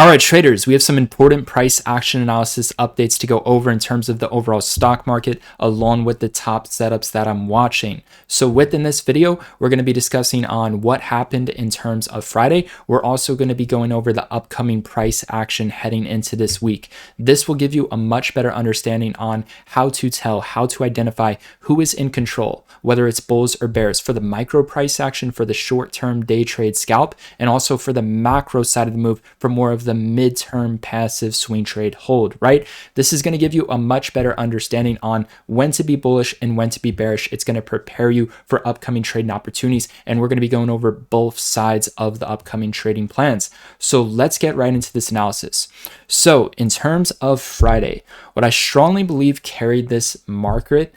All right, traders, we have some important price action analysis updates to go over in terms of the overall stock market, along with the top setups that I'm watching. So within this video, we're going to be discussing on what happened in terms of Friday. We're also going to be going over the upcoming price action heading into this week. This will give you a much better understanding on how to tell, how to identify who is in control, whether it's bulls or bears, for the micro price action, for the short-term day trade scalp, and also for the macro side of the move for more of the mid-term passive swing trade hold, right? This is going to give you a much better understanding on when to be bullish and when to be bearish. It's going to prepare you for upcoming trading opportunities, and we're going to be going over both sides of the upcoming trading plans. So let's get right into this analysis. So in terms of Friday, what I strongly believe carried this market,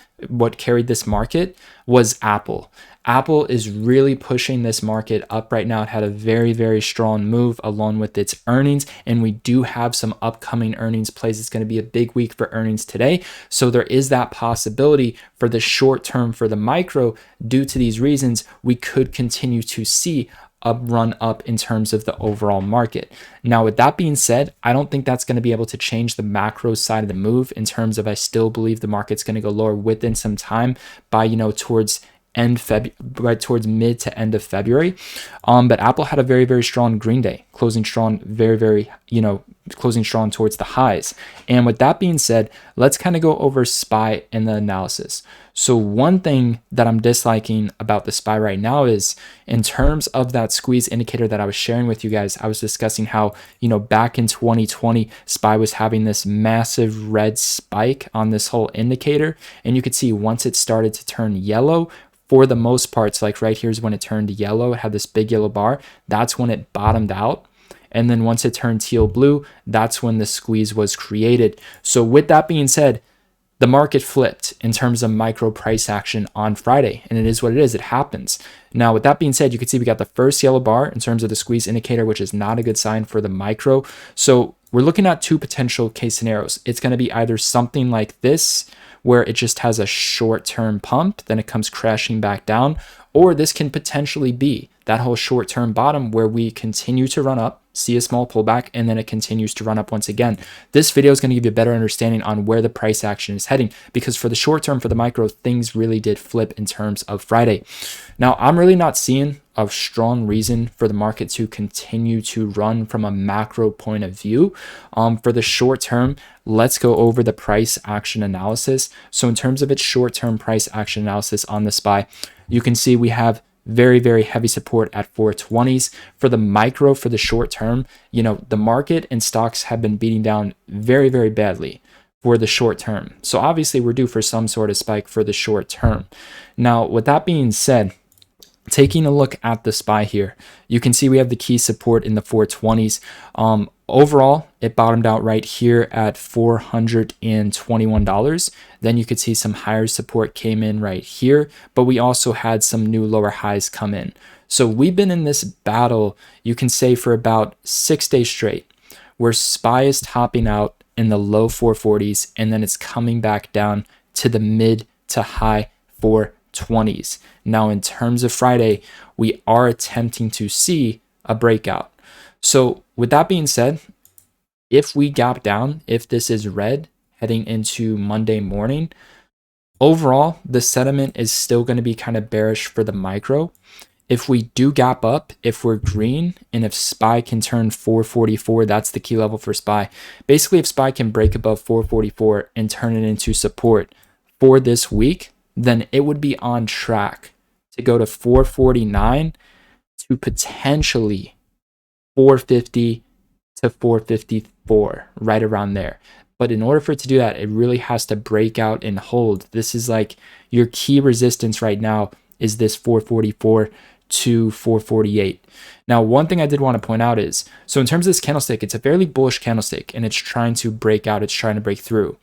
was Apple. Apple is really pushing this market up right now. It had a very, very strong move along with its earnings, and we do have some upcoming earnings plays. It's going to be a big week for earnings today. So there is that possibility for the short term, for the micro, due to these reasons, we could continue to see a run up in terms of the overall market. Now, with that being said, I don't think that's going to be able to change the macro side of the move in terms of I still believe the market's going to go lower within some time by, towards mid to end of February. But Apple had a very, very strong green day, closing strong, closing strong towards the highs. And with that being said, let's kind of go over SPY in the analysis. So one thing that I'm disliking about the SPY right now is in terms of that squeeze indicator that I was sharing with you guys, I was discussing how, back in 2020, SPY was having this massive red spike on this whole indicator. And you could see once it started to turn yellow, for the most parts, like right here's when it turned yellow, it had this big yellow bar. That's when it bottomed out. And then once it turned teal blue, that's when the squeeze was created. So with that being said, the market flipped in terms of micro price action on Friday, and it is what it is. It happens. Now, with that being said, you can see we got the first yellow bar in terms of the squeeze indicator, which is not a good sign for the micro. So we're looking at two potential case scenarios. It's going to be either something like this, where it just has a short-term pump, then it comes crashing back down, or this can potentially be that whole short-term bottom where we continue to run up, see a small pullback, and then it continues to run up once again. This video is going to give you a better understanding on where the price action is heading, because for the short term, for the micro, things really did flip in terms of Friday. Now, I'm really not seeing a strong reason for the market to continue to run from a macro point of view. For the short term, let's go over the price action analysis. So in terms of its short-term price action analysis on the SPY, you can see we have very, very heavy support at 420s. For the micro, for the short term, the market and stocks have been beating down very, very badly for the short term. So obviously we're due for some sort of spike for the short term. Now, with that being said, taking a look at the SPY here, you can see we have the key support in the 420s. Overall, it bottomed out right here at $421. Then you could see some higher support came in right here, but we also had some new lower highs come in. So we've been in this battle, you can say, for about 6 days straight, where SPY is topping out in the low 440s, and then it's coming back down to the mid to high 420s. Now, in terms of Friday, we are attempting to see a breakout. So with that being said, if we gap down, if this is red heading into Monday morning, overall, the sentiment is still going to be kind of bearish for the micro. If we do gap up, if we're green, and if SPY can turn 444, that's the key level for SPY. Basically, if SPY can break above 444 and turn it into support for this week, then it would be on track to go to 449 to potentially 450 to 454, right around there. But in order for it to do that, it really has to break out and hold. This is like your key resistance right now is this 444 to 448. Now, one thing I did want to point out is, so in terms of this candlestick, it's a fairly bullish candlestick, and it's trying to break out, it's trying to break through.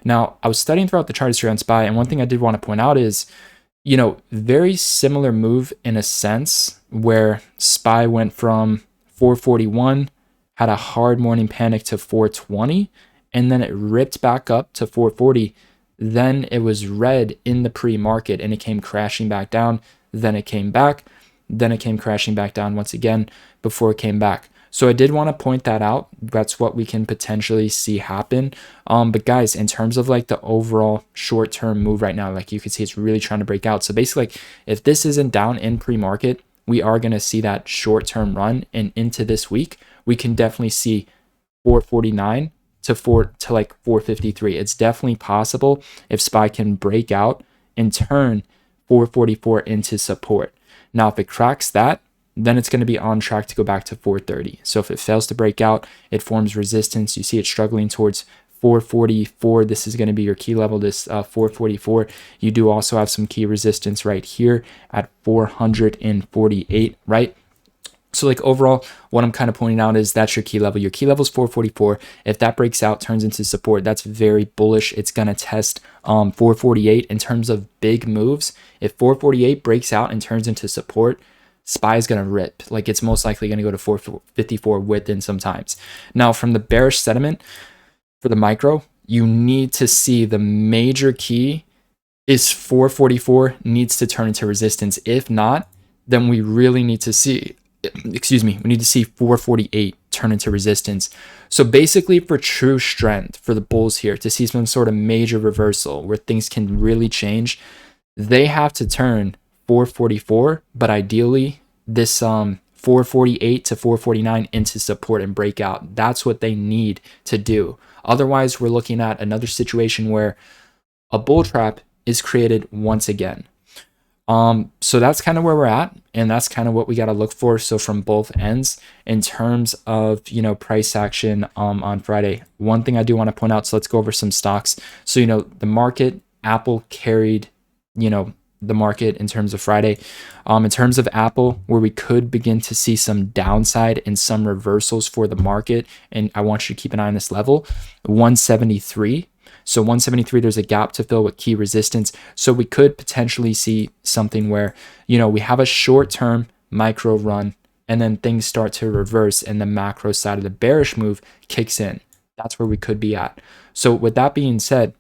Now, I was studying throughout the chart history on SPY, and one thing I did want to point out is, very similar move in a sense, where SPY went from 441, had a hard morning panic to 420, and then it ripped back up to 440. Then it was red in the pre-market, and it came crashing back down. Then it came back. Then it came crashing back down once again before it came back. So I did want to point that out. That's what we can potentially see happen. But guys, in terms of like the overall short-term move right now, like you can see it's really trying to break out. So basically, like, if this isn't down in pre-market, we are going to see that short-term run, and into this week, we can definitely see 449 to like 453. It's definitely possible if SPY can break out and turn 444 into support. Now, if it cracks that, then it's going to be on track to go back to 430. So if it fails to break out, it forms resistance. You see it struggling towards 444. This is going to be your key level, this 444. You do also have some key resistance right here at 448, right? So like overall, what I'm kind of pointing out is that's your key level. Your key level is 444. If that breaks out, turns into support, that's very bullish. It's going to test 448 in terms of big moves. If 448 breaks out and turns into support, SPY is going to rip. Like, it's most likely going to go to 454 within some times. Now, from the bearish sentiment for the micro, you need to see the major key is 444 needs to turn into resistance. If not, then we really need to see, we need to see 448 turn into resistance. So basically, for true strength for the bulls here, to see some sort of major reversal where things can really change, they have to turn 444, but ideally this 448 to 449 into support and breakout. That's what they need to do. Otherwise, we're looking at another situation where a bull trap is created once again. So that's kind of where we're at, and that's kind of what we got to look for. So from both ends, in terms of, price action on Friday, one thing I do want to point out, so let's go over some stocks. So, the market, Apple carried, the market in terms of Friday. In terms of Apple, where we could begin to see some downside and some reversals for the market, and I want you to keep an eye on this level, 173. So 173, there's a gap to fill with key resistance. So we could potentially see something where, we have a short-term micro run, and then things start to reverse and the macro side of the bearish move kicks in. That's where we could be at. So with that being said,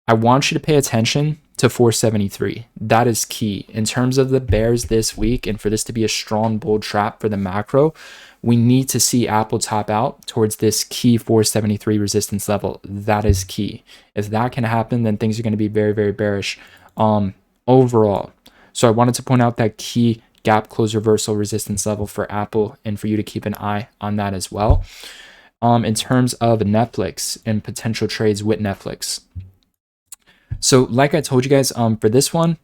I want you to pay attention to 473. That is key. In terms of the bears this week, and for this to be a strong bull trap for the macro, we need to see Apple top out towards this key 473 resistance level. That is key. If that can happen, then things are going to be very, very bearish overall. So I wanted to point out that key gap close reversal resistance level for Apple, and for you to keep an eye on that as well. In terms of Netflix and potential trades with Netflix. So like I told you guys, for this one,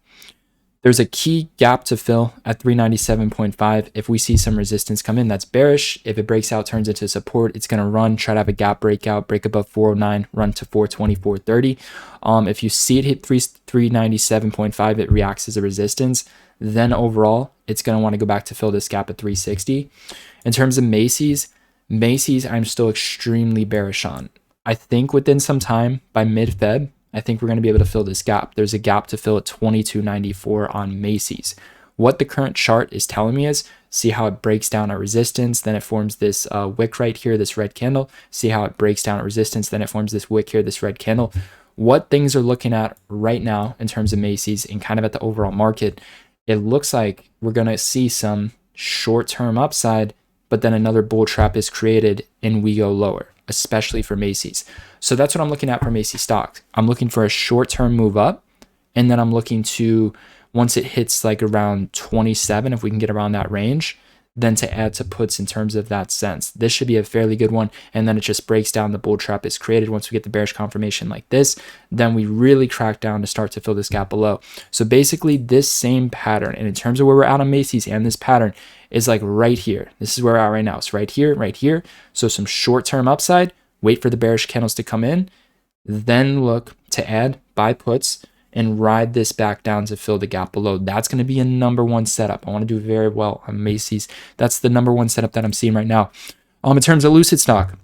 there's a key gap to fill at 397.5. If we see some resistance come in, that's bearish. If it breaks out, turns into support, it's going to run, try to have a gap breakout, break above 409, run to 420, 430. If you see it hit 397.5, it reacts as a resistance. Then overall, it's going to want to go back to fill this gap at 360. In terms of Macy's, I'm still extremely bearish on. I think within some time, by mid-Feb, I think we're going to be able to fill this gap. There's a gap to fill at 2294 on Macy's. What the current chart is telling me is, see how it breaks down at resistance, then it forms this wick right here, this red candle. See how it breaks down at resistance, then it forms this wick here, this red candle. What things are looking at right now in terms of Macy's and kind of at the overall market, it looks like we're going to see some short-term upside, but then another bull trap is created and we go lower, especially for Macy's. So that's what I'm looking at for Macy's stock. I'm looking for a short-term move up, and then I'm looking to, once it hits like around 27, if we can get around that range, then to add to puts in terms of that sense. This should be a fairly good one, and then it just breaks down, the bull trap is created. Once we get the bearish confirmation like this, then we really crack down to start to fill this gap below. So basically this same pattern, and in terms of where we're at on Macy's, and this pattern is like right here. This is where we're at right now. It's right here, right here. So some short-term upside, wait for the bearish candles to come in, then look to add buy puts and ride this back down to fill the gap below. That's going to be a number one setup. I want to do very well on Macy's. That's the number one setup that I'm seeing right now. In terms of Lucid stock,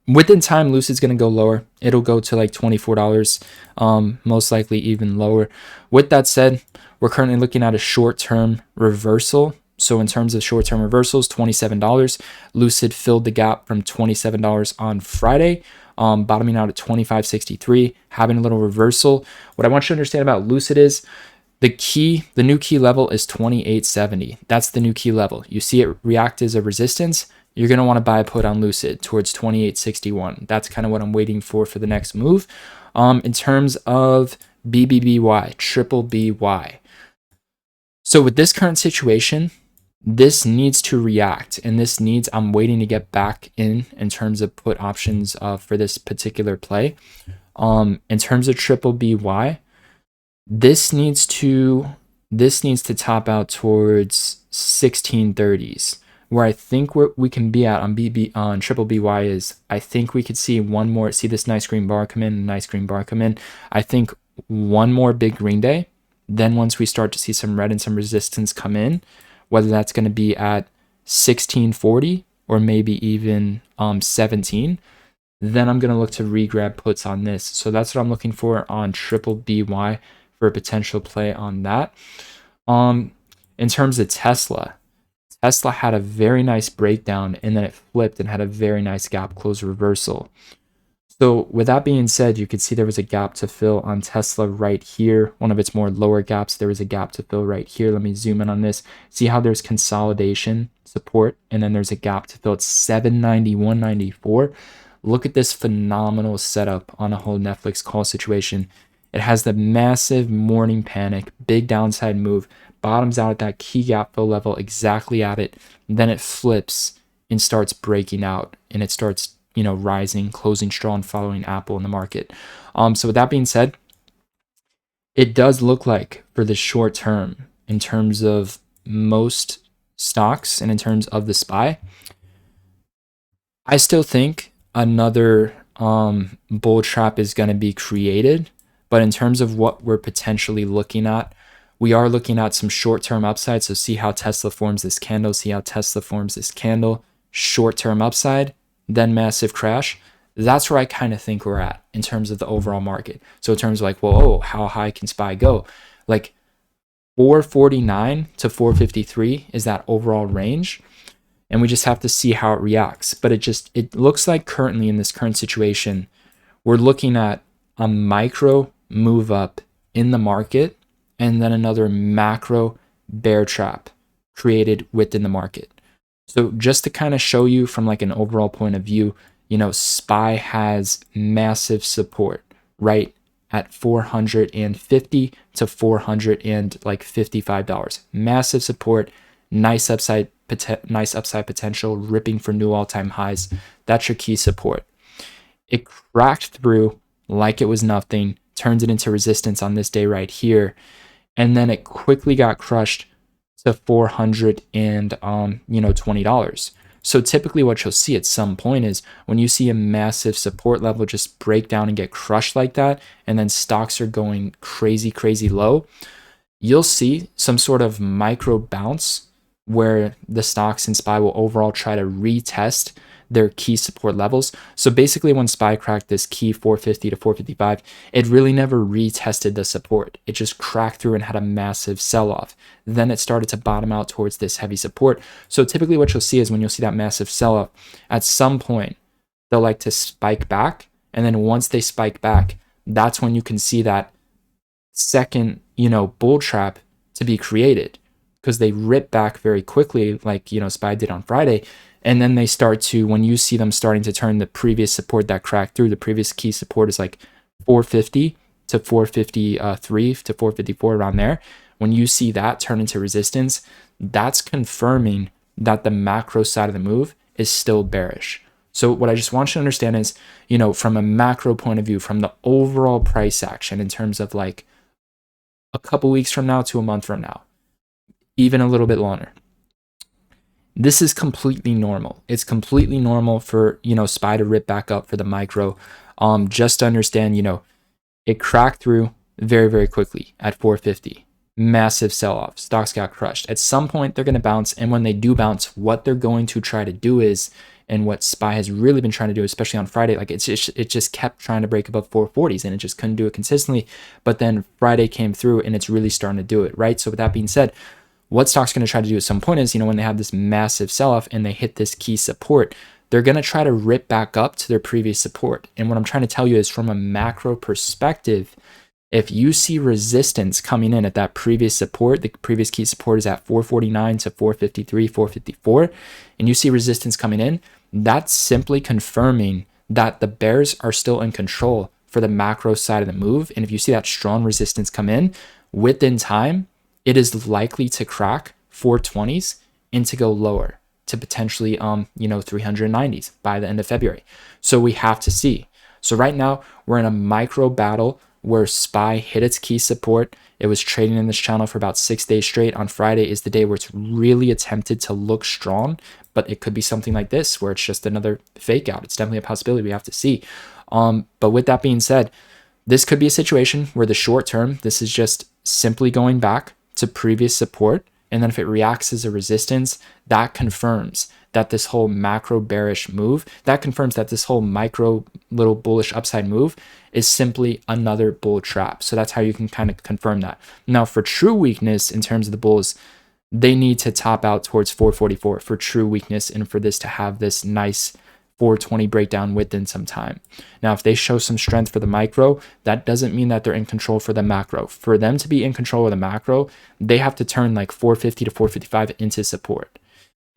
within time, Lucid's going to go lower. It'll go to like $24, most likely even lower. With that said, we're currently looking at a short-term reversal. So in terms of short-term reversals, $27. Lucid filled the gap from $27 on Friday, bottoming out at $25.63, having a little reversal. What I want you to understand about Lucid is the new key level is $28.70. That's the new key level. You see it react as a resistance, you're going to want to buy a put on Lucid towards 28.61. That's kind of what I'm waiting for the next move. In terms of BBBY, triple BY. So with this current situation, this needs to react, and this needs, I'm waiting to get back in terms of put options for this particular play. In terms of triple BY, this needs to top out towards 1630s. Where I think we can be at on triple BY is, I think we could see one more, see this nice green bar come in, nice green bar come in. I think one more big green day. Then once we start to see some red and some resistance come in, whether that's going to be at 1640 or maybe even 17, then I'm going to look to re-grab puts on this. So that's what I'm looking for on triple BY for a potential play on that. In terms of Tesla had a very nice breakdown, and then it flipped and had a very nice gap close reversal. So with that being said, you could see there was a gap to fill on Tesla right here. One of its more lower gaps, there was a gap to fill right here. Let me zoom in on this. See how there's consolidation support, and then there's a gap to fill at 790, 194. Look at this phenomenal setup on a whole Netflix call situation. It has the massive morning panic, big downside move, bottoms out at that key gap fill level, exactly at it. Then it flips and starts breaking out, and it starts, rising, closing strong, following Apple in the market. So with that being said, it does look like for the short term, in terms of most stocks and in terms of the SPY, I still think another bull trap is going to be created. But in terms of what we're potentially looking at, we are looking at some short-term upside. So see how Tesla forms this candle, short-term upside, then massive crash. That's where I kind of think we're at in terms of the overall market. So in terms of like, well, how high can SPY go? Like 449 to 453 is that overall range. And we just have to see how it reacts. But it looks like currently in this current situation, we're looking at a micro move up in the market and then another macro bear trap created within the market. So just to kind of show you from like an overall point of view, SPY has massive support right at $450 to $455. Massive support, nice upside potential, ripping for new all-time highs. That's your key support. It cracked through like it was nothing, turns it into resistance on this day right here, and then it quickly got crushed to $420. So typically what you'll see at some point is when you see a massive support level just break down and get crushed like that, and then stocks are going crazy, crazy low, you'll see some sort of micro bounce where the stocks in SPY will overall try to retest their key support levels. So basically when SPY cracked this key 450 to 455, it really never retested the support. It just cracked through and had a massive sell-off. Then it started to bottom out towards this heavy support. So typically what you'll see is when you'll see that massive sell-off, at some point they'll like to spike back. And then once they spike back, that's when you can see that second, bull trap to be created, because they rip back very quickly like, SPY did on Friday. And then they start to, when you see them starting to turn the previous support that cracked through, the previous key support is like 450 to 453 to 454, around there. When you see that turn into resistance, that's confirming that the macro side of the move is still bearish. So what I just want you to understand is, from a macro point of view, from the overall price action in terms of like a couple weeks from now to a month from now, even a little bit longer, this is completely normal. It's completely normal for, SPY to rip back up for the micro. Just to understand, it cracked through very, very quickly at 450. Massive sell-off. Stocks got crushed. At some point, they're going to bounce. And when they do bounce, what they're going to try to do is, and what SPY has really been trying to do, especially on Friday, like it just kept trying to break above 440s and it just couldn't do it consistently. But then Friday came through and it's really starting to do it, right? So with that being said, what stock's going to try to do at some point is, when they have this massive sell-off and they hit this key support, they're going to try to rip back up to their previous support. And what I'm trying to tell you is, from a macro perspective, If you see resistance coming in at that previous support, the previous key support is at 449 to 453, 454, and you see resistance coming in, that's simply confirming that the bears are still in control for the macro side of the move. And if you see that strong resistance come in within time, it is likely to crack 420s and to go lower to potentially 390s by the end of February. So we have to see. So right now we're in a micro battle where SPY hit its key support. It was trading in this channel for about 6 days straight. On Friday is the day where it's really attempted to look strong, but it could be something like this where it's just another fake out. It's definitely a possibility. We have to see. But with that being said, this could be a situation where the short term, this is just simply going back to previous support. And then if it reacts as a resistance, that confirms that this whole macro bearish move, that confirms that this whole micro little bullish upside move is simply another bull trap. So that's how you can kind of confirm that. Now for true weakness in terms of the bulls, they need to top out towards 444 for true weakness and for this to have this nice 420 breakdown within some time. Now, if they show some strength for the micro, that doesn't mean that they're in control for the macro. For them to be in control of the macro, they have to turn like 450 to 455 into support.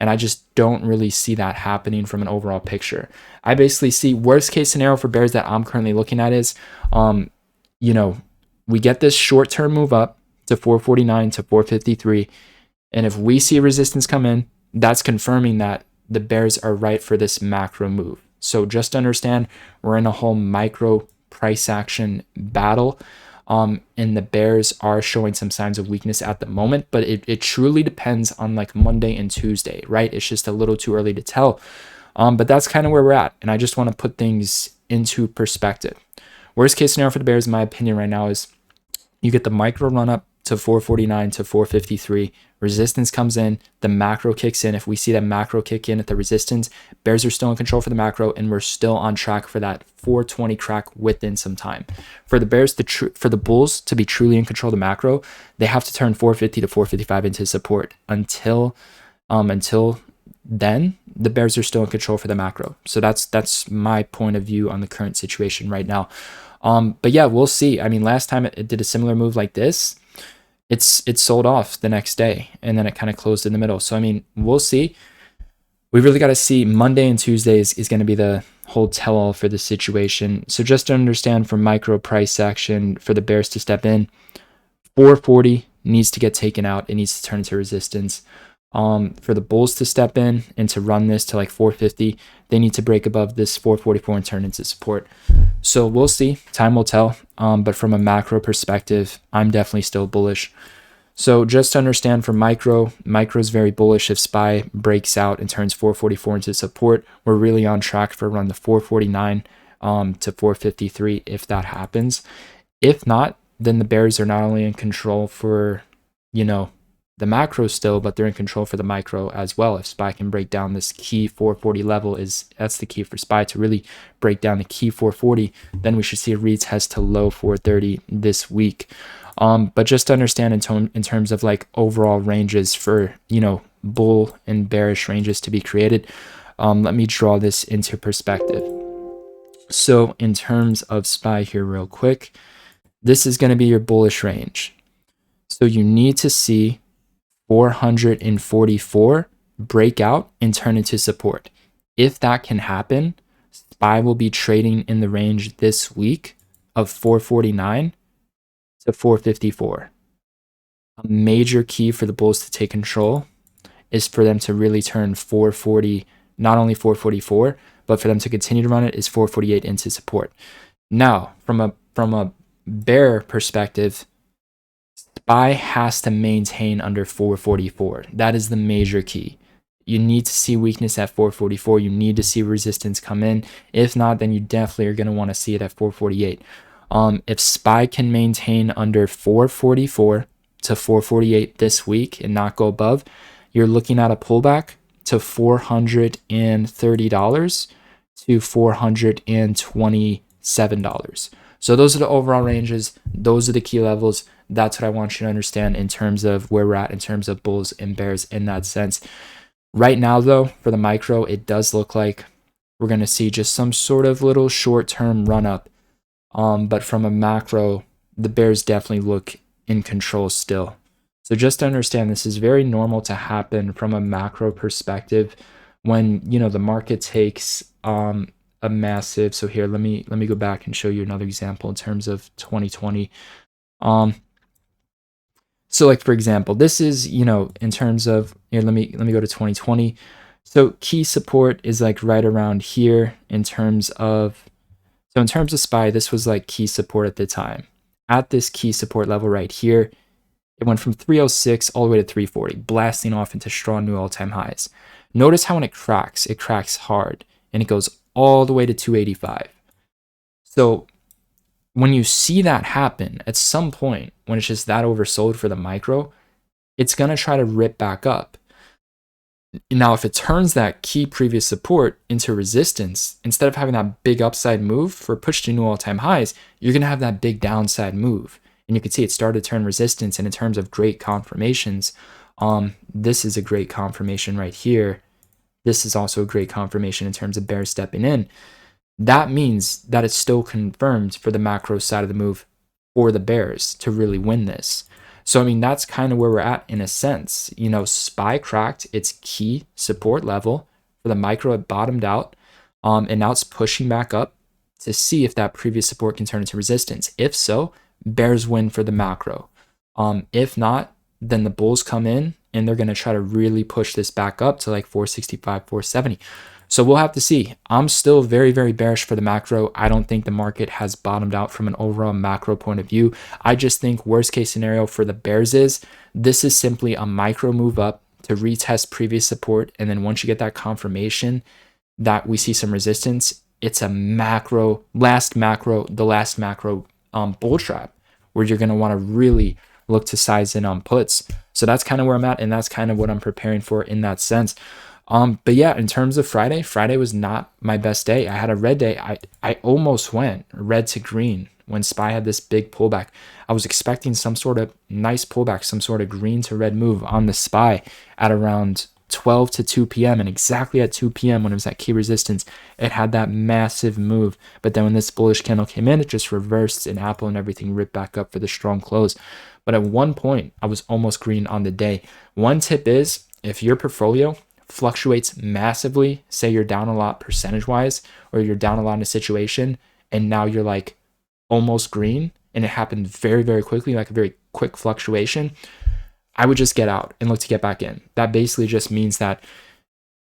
And I just don't really see that happening from an overall picture. I basically see worst case scenario for bears that I'm currently looking at is, we get this short-term move up to 449 to 453. And if we see resistance come in, that's confirming that the bears are right for this macro move. So just understand we're in a whole micro price action battle. And the bears are showing some signs of weakness at the moment, but it truly depends on like Monday and Tuesday, right? It's just a little too early to tell. But that's kind of where we're at. And I just want to put things into perspective. Worst case scenario for the bears, in my opinion right now, is you get the micro run up to 449 to 453. Resistance comes in, the macro kicks in. If we see that macro kick in at the resistance, bears are still in control for the macro, and we're still on track for that 420 crack within some time. For the bears for the bulls to be truly in control of the macro, they have to turn 450 to 455 into support. Until then, the bears are still in control for the macro. So that's my point of view on the current situation right now. But yeah, we'll see. I mean, last time it did a similar move like this, it's sold off the next day, and then it kind of closed in the middle. So I mean, we'll see. We really got to see. Monday and Tuesdays is going to be the whole tell-all for the situation. So just to understand, from micro price action for the bears to step in, 440 needs to get taken out. It needs to turn into resistance. For the bulls to step in and to run this to like 450, they need to break above this 444 and turn into support. So we'll see. Time will tell. But from a macro perspective, I'm definitely still bullish. So just to understand, for micro is very bullish. If SPY breaks out and turns 444 into support, we're really on track for around the 449 to 453 if that happens. If not, then the bears are not only in control for, the macro still, but they're in control for the micro as well. If SPY can break down this key 440 level, that's the key for SPY to really break down the key 440, then we should see a retest to low 430 this week. But just to understand in terms of like overall ranges for, bull and bearish ranges to be created, let me draw this into perspective. So in terms of SPY here real quick, this is going to be your bullish range. So you need to see 444 break out and turn into support. If that can happen, SPY will be trading in the range this week of 449 to 454. A major key for the bulls to take control is for them to really turn 440, not only 444, but for them to continue to run it is 448 into support. Now, from a bear perspective, SPY has to maintain under 444. That is the major key. You need to see weakness at 444. You need to see resistance come in. If not, then you definitely are going to want to see it at 448. If SPY can maintain under 444 to 448 this week and not go above, you're looking at a pullback to $430 to $427. So those are the overall ranges. Those are the key levels. That's what I want you to understand in terms of where we're at in terms of bulls and bears in that sense. Right now, though, for the micro, it does look like we're going to see just some sort of little short-term run-up. But from a macro, the bears definitely look in control still. So just to understand, this is very normal to happen from a macro perspective when, the market takes a massive. So here, let me go back and show you another example in terms of 2020. Um, so like for example, this is, in terms of here, let me go to 2020. So key support is like right around here in terms of SPY, this was like key support at the time. At this key support level right here, it went from 306 all the way to 340, blasting off into strong new all-time highs. Notice how when it cracks hard, and it goes all the way to 285. So when you see that happen, at some point, when it's just that oversold for the micro, it's going to try to rip back up. Now, if it turns that key previous support into resistance, instead of having that big upside move for push to new all-time highs, you're going to have that big downside move. And you can see it started to turn resistance. And in terms of great confirmations, this is a great confirmation right here. This is also a great confirmation in terms of bear stepping in. That means that it's still confirmed for the macro side of the move for the bears to really win this. So, I mean, that's kind of where we're at in a sense. SPY cracked its key support level for the micro. It bottomed out, and now it's pushing back up to see if that previous support can turn into resistance. If so, bears win for the macro. If not, then the bulls come in and they're going to try to really push this back up to like 465, 470. So we'll have to see. I'm still very, very bearish for the macro. I don't think the market has bottomed out from an overall macro point of view. I just think worst case scenario for the bears is this is simply a micro move up to retest previous support. And then once you get that confirmation that we see some resistance, it's a the last macro bull trap where you're going to want to really look to size in on puts. So that's kind of where I'm at. And that's kind of what I'm preparing for in that sense. But yeah, in terms of Friday was not my best day. I had a red day. I almost went red to green when SPY had this big pullback. I was expecting some sort of nice pullback, some sort of green to red move on the SPY at around 12 to 2 p.m. And exactly at 2 p.m. when it was at key resistance, it had that massive move. But then when this bullish candle came in, it just reversed and Apple and everything ripped back up for the strong close. But at one point, I was almost green on the day. One tip is if your portfolio fluctuates massively, say you're down a lot percentage wise, or you're down a lot in a situation, and now you're like almost green, and it happened very, very quickly, like a very quick fluctuation, I would just get out and look to get back in. That basically just means that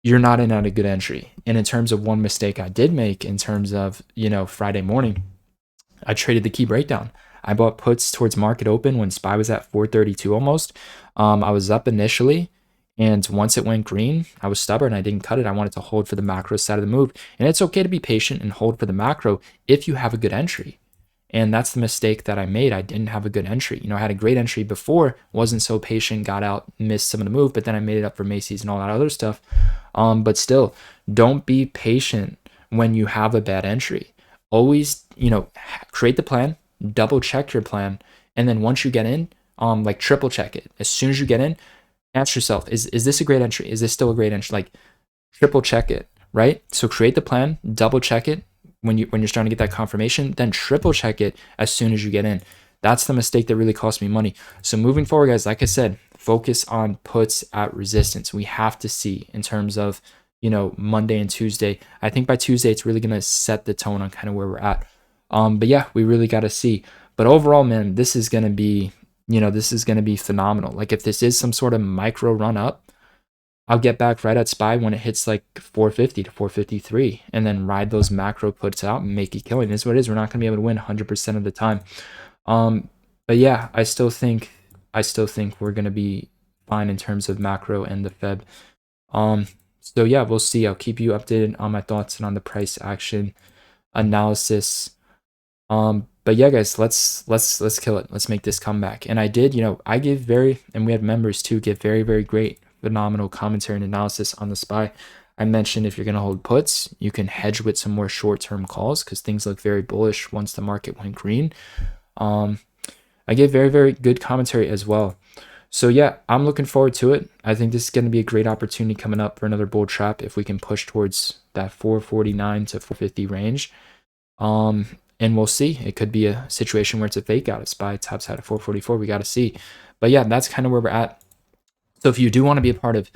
you're not in at a good entry. And in terms of one mistake I did make in terms of, Friday morning, I traded the key breakdown. I bought puts towards market open when SPY was at 432 almost. I was up initially. And once it went green, I was stubborn. I didn't cut it. I wanted to hold for the macro side of the move. And it's okay to be patient and hold for the macro if you have a good entry. And that's the mistake that I made. I didn't have a good entry. I had a great entry before, wasn't so patient, got out, missed some of the move, but then I made it up for Macy's and all that other stuff. But still, don't be patient when you have a bad entry. Always, create the plan, double check your plan. And then once you get in, like triple check it. As soon as you get in, ask yourself, is this a great entry? Is this still a great entry? Like triple check it, right? So create the plan, double check it when you're starting to get that confirmation, then triple check it as soon as you get in. That's the mistake that really cost me money. So moving forward, guys, like I said, focus on puts at resistance. We have to see in terms of, Monday and Tuesday. I think by Tuesday, it's really going to set the tone on kind of where we're at. But yeah, we really got to see. But overall, man, this is going to be phenomenal. Like if this is some sort of micro run up, I'll get back right at SPY when it hits like 450 to 453 and then ride those macro puts out and make a killing. This is what it is. We're not going to be able to win 100% of the time. But yeah, I still think we're going to be fine in terms of macro and the Fed. So yeah, we'll see. I'll keep you updated on my thoughts and on the price action analysis. But yeah, guys, let's kill it. Let's make this comeback. And I did, I give and we had members too, give very, very great, phenomenal commentary and analysis on the SPY. I mentioned if you're going to hold puts, you can hedge with some more short-term calls because things look very bullish once the market went green. I gave very, very good commentary as well. So yeah, I'm looking forward to it. I think this is going to be a great opportunity coming up for another bull trap if we can push towards that 449 to 450 range. and we'll see. It could be a situation where it's a fake out of SPY, tops out at 444. We got to see. But yeah, that's kind of where we're at. So if you do want to be a part of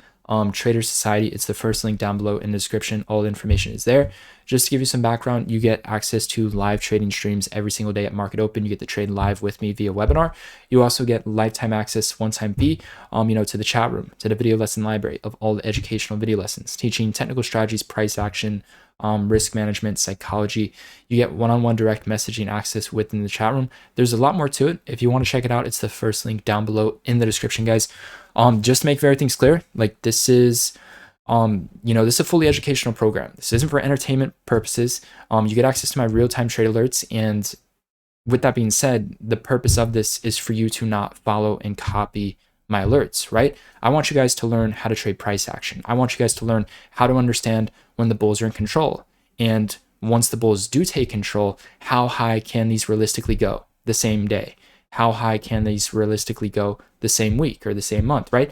Trader Society, it's the first link down below in the description. All the information is there. Just to give you some background, you get access to live trading streams every single day at market open. You get to trade live with me via webinar. You also get lifetime access, one-time fee, to the chat room, to the video lesson library of all the educational video lessons, teaching technical strategies, price action, risk management, psychology. You get one-on-one direct messaging access within the chat room. There's a lot more to it. If you want to check it out, it's the first link down below in the description, guys. Just to make everything's clear, like this is, this is a fully educational program. This isn't for entertainment purposes. You get access to my real-time trade alerts, and with that being said, the purpose of this is for you to not follow and copy my alerts, right? I want you guys to learn how to trade price action. I want you guys to learn how to understand when the bulls are in control. And once the bulls do take control, how high can these realistically go the same day? How high can these realistically go the same week or the same month, right?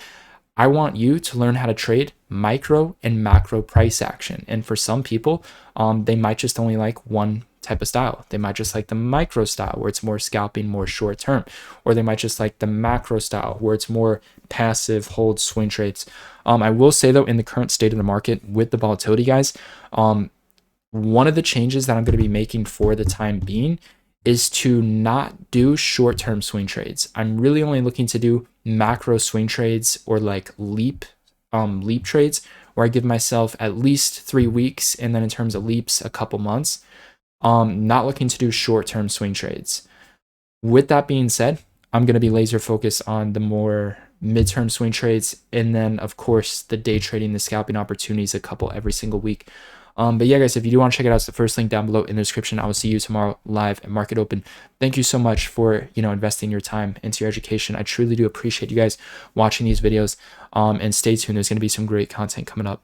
I want you to learn how to trade micro and macro price action. And for some people, they might just only like one type of style. They might just like the micro style where it's more scalping, more short term, or they might just like the macro style where it's more passive hold swing trades. I will say though, in the current state of the market with the volatility, guys, one of the changes that I'm going to be making for the time being is to not do short-term swing trades. I'm really only looking to do macro swing trades or like leap trades, where I give myself at least 3 weeks, and then in terms of leaps, a couple months. Not looking to do short-term swing trades. With that being said, I'm going to be laser focused on the more midterm swing trades, and then of course the day trading, the scalping opportunities, a couple every single week. But yeah, guys, if you do want to check it out, it's the first link down below in the description. I will see you tomorrow live at market open. Thank you so much for, investing your time into your education. I truly do appreciate you guys watching these videos, and stay tuned. There's going to be some great content coming up.